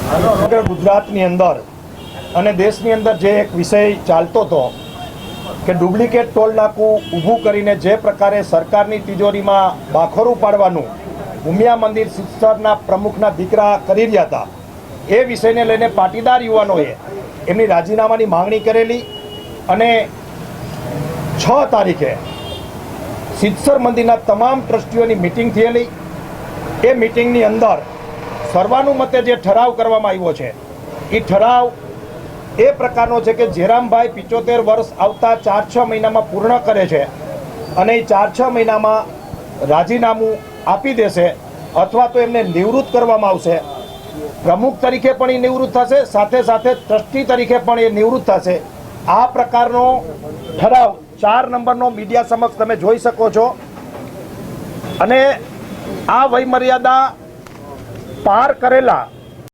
ગુજરાतની અંદર અને દેશની અંદર જે એક વિષય ચાલતો હતો કે ડુપ્લિકેટ ટોલ નાકું ઊભું કરીને જે પ્રકારે સરકારની તિજોરીમાં બાખોરું પાડવાનું ઉમિયા મંદિર સિત્સરના પ્રમુખના દીકરા કરી રહ્યા હતા, એ વિષયને લઈને પાટીદાર યુવાનોએ એમની રાજીનામાની માંગણી કરેલી અને 6 તારીખે સિત્સર મંદિરના તમામ ટ્રસ્ટીઓની મિટિંગ થયેલી। એ મિટિંગની અંદર સર્વાનુમતે જે ઠરાવ કરવામાં આવ્યો છે એ ઠરાવ એ પ્રકારનો છે કે જેરામભાઈ 75 વર્ષ આવતા 4-6 મહિનામાં પૂર્ણ કરે છે અને એ 4-6 મહિનામાં રાજીનામું આપી દેશે અથવા તો એમને નિવૃત્ત કરવામાં આવશે। પ્રમુખ તરીકે પણ એ નિવૃત્ત થશે, સાથે સાથે ટ્રસ્ટી તરીકે પણ એ નિવૃત્ત થશે। આ પ્રકારનો ઠરાવ 4 નંબરનો મીડિયા સમક્ષ તમે જોઈ શકો છો અને આ વયમર્યાદા પાર કરેલા